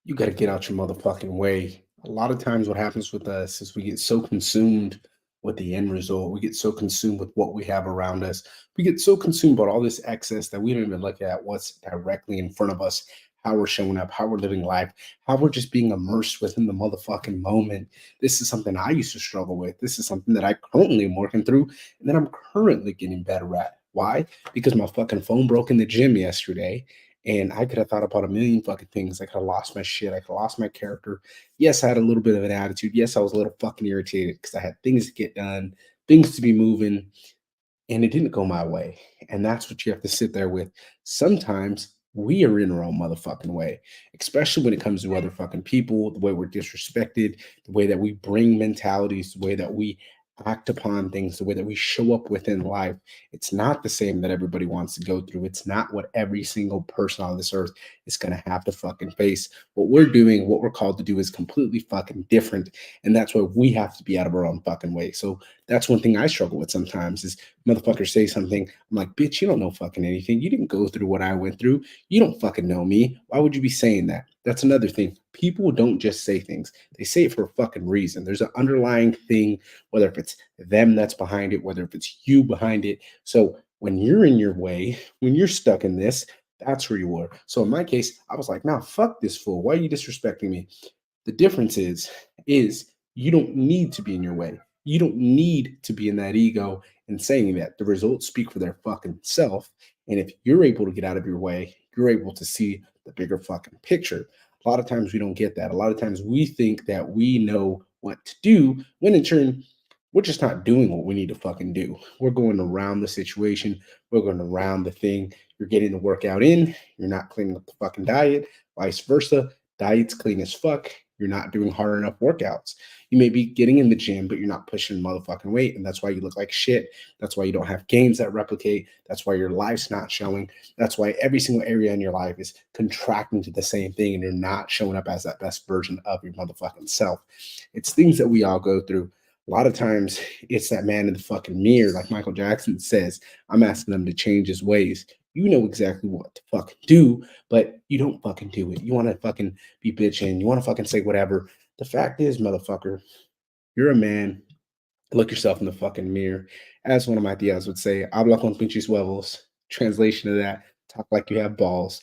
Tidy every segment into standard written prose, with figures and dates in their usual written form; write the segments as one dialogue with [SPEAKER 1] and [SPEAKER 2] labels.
[SPEAKER 1] You got to get out your motherfucking way. A lot of times, what happens with us is we get so consumed with the end result. We get so consumed with what we have around us. We get so consumed about all this excess that we don't even look at what's directly in front of us, how we're showing up, how we're living life, how we're just being immersed within the motherfucking moment. This is something I used to struggle with. This is something that I currently am working through and that I'm currently getting better at. Why? Because my fucking phone broke in the gym yesterday and I could have thought about a million fucking things. I could have lost my shit. I could have lost my character. Yes, I had a little bit of an attitude. Yes, I was a little fucking irritated because I had things to get done, things to be moving, and it didn't go my way. And that's what you have to sit there with. Sometimes we are in our own motherfucking way, especially when it comes to other fucking people, the way we're disrespected, the way that we bring mentalities, the way that we act upon things, the way that we show up within life. It's not the same that everybody wants to go through. It's not what every single person on this earth is going to have to fucking face. What we're doing, what we're called to do is completely fucking different. And that's why we have to be out of our own fucking way. So that's one thing I struggle with sometimes is motherfuckers say something. I'm like, bitch, you don't know fucking anything. You didn't go through what I went through. You don't fucking know me. Why would you be saying that? That's another thing. People don't just say things. They say it for a fucking reason. There's an underlying thing, whether if it's them that's behind it, whether if it's you behind it. So when you're in your way, when you're stuck in this, that's where you were. So in my case, I was like, nah, fuck this fool. Why are you disrespecting me? The difference is you don't need to be in your way. You don't need to be in that ego and saying that. The results speak for their fucking self. And if you're able to get out of your way, you're able to see the bigger fucking picture. A lot of times we don't get that. A lot of times we think that we know what to do when in turn we're just not doing what we need to fucking do. We're going around the situation. We're going around the thing. You're getting the workout in. You're not cleaning up the fucking diet. Vice versa. Diet's clean as fuck. You're not doing hard enough workouts. You may be getting in the gym, but you're not pushing motherfucking weight. And that's why you look like shit. That's why you don't have gains that replicate. That's why your life's not showing. That's why every single area in your life is contracting to the same thing and you're not showing up as that best version of your motherfucking self. It's things that we all go through. A lot of times it's that man in the fucking mirror, like Michael Jackson says. I'm asking them to change his ways. You know exactly what to fucking do, but you don't fucking do it. You want to fucking be bitching. You want to fucking say whatever. The fact is, motherfucker, you're a man. Look yourself in the fucking mirror. As one of my tias would say, habla con pinches huevos. Translation of that, talk like you have balls.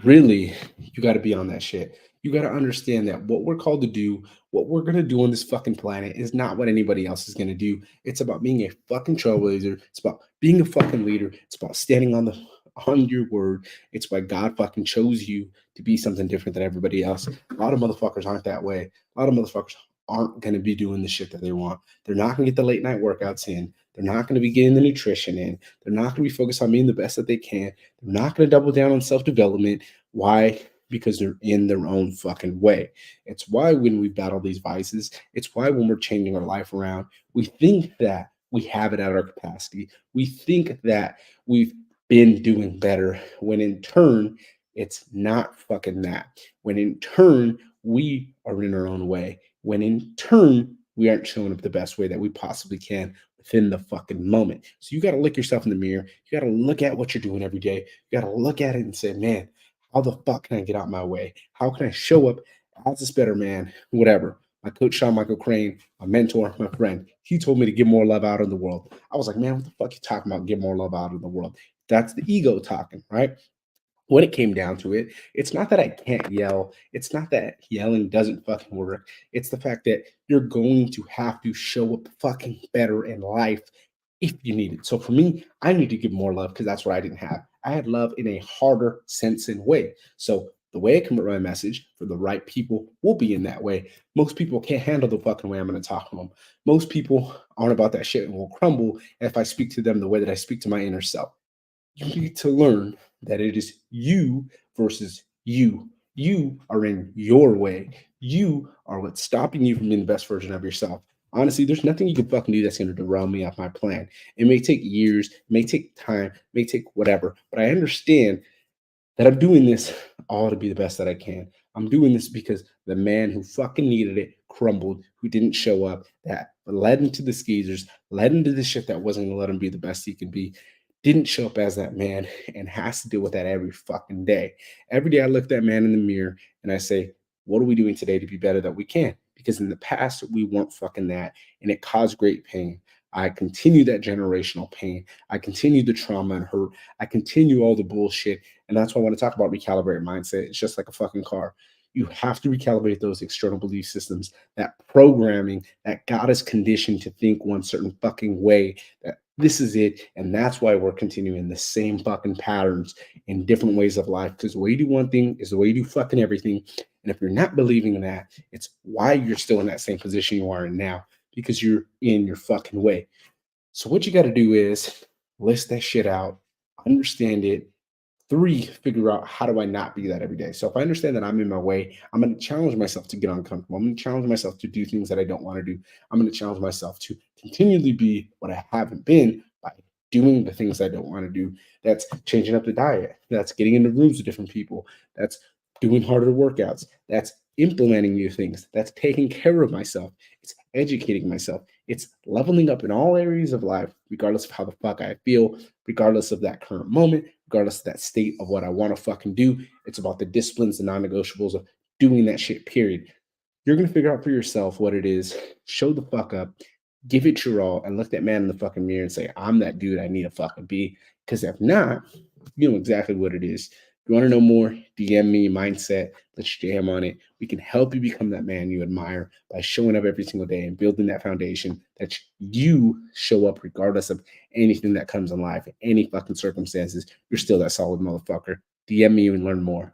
[SPEAKER 1] Really, you got to be on that shit. You got to understand that what we're called to do, what we're going to do on this fucking planet is not what anybody else is going to do. It's about being a fucking trailblazer. It's about being a fucking leader. It's about standing on your word. It's why God fucking chose you to be something different than everybody else. A lot of motherfuckers aren't that way. A lot of motherfuckers aren't going to be doing the shit that they want. They're not going to get the late night workouts in. They're not going to be getting the nutrition in. They're not going to be focused on being the best that they can. They're not going to double down on self development. Why? Because they're in their own fucking way. It's why when we battle these vices, it's why when we're changing our life around, we think that we have it at our capacity. We think that we've been doing better when in turn, it's not fucking that. When in turn, we are in our own way. When in turn, we aren't showing up the best way that we possibly can within the fucking moment. So you got to look yourself in the mirror. You got to look at what you're doing every day. You got to look at it and say, man, how the fuck can I get out my way? How can I show up as this better man? Whatever. My coach, Sean Michael Crane, my mentor, my friend, he told me to get more love out in the world. I was like, man, what the fuck you talking about? Get more love out in the world. That's the ego talking, right? When it came down to it, it's not that I can't yell. It's not that yelling doesn't fucking work. It's the fact that you're going to have to show up fucking better in life if you need it. So for me, I need to give more love because that's what I didn't have. I had love in a harder sense and way. So the way I convert my message for the right people will be in that way. Most people can't handle the fucking way I'm going to talk to them. Most people aren't about that shit and will crumble if I speak to them the way that I speak to my inner self. You need to learn that it is you versus you. You are in your way. You are what's stopping you from being the best version of yourself. Honestly, there's nothing you can fucking do that's going to derail me off my plan. It may take years, it may take time, it may take whatever, but I understand that I'm doing this all to be the best that I can. I'm doing this because the man who fucking needed it crumbled, who didn't show up, that led into the skeezers, led into the shit that wasn't going to let him be the best he could be, didn't show up as that man and has to deal with that every fucking day. Every day I look that man in the mirror and I say, what are we doing today to be better that we can? Because in the past, we weren't fucking that and it caused great pain. I continue that generational pain. I continue the trauma and hurt. I continue all the bullshit. And that's why I want to talk about recalibrate mindset. It's just like a fucking car. You have to recalibrate those external belief systems, that programming that got us conditioned to think one certain fucking way, that this is it. And that's why we're continuing the same fucking patterns in different ways of life. Because the way you do one thing is the way you do fucking everything. And if you're not believing in that, it's why you're still in that same position you are in now, because you're in your fucking way. So what you got to do is list that shit out, understand it. Three, figure out how do I not be that every day. So if I understand that I'm in my way, I'm going to challenge myself to get uncomfortable. I'm going to challenge myself to do things that I don't want to do. I'm going to challenge myself to continually be what I haven't been by doing the things I don't want to do. That's changing up the diet. That's getting into rooms with different people. That's doing harder workouts. That's implementing new things. That's taking care of myself. It's educating myself. It's leveling up in all areas of life, regardless of how the fuck I feel, regardless of that current moment, regardless of that state of what I want to fucking do. It's about the disciplines and non-negotiables of doing that shit, period. You're going to figure out for yourself what it is. Show the fuck up. Give it your all and look that man in the fucking mirror and say, I'm that dude I need to fucking be. Because if not, you know exactly what it is. If you want to know more, DM me, mindset. Let's jam on it. We can help you become that man you admire by showing up every single day and building that foundation that you show up regardless of anything that comes in life, any fucking circumstances. You're still that solid motherfucker. DM me and learn more.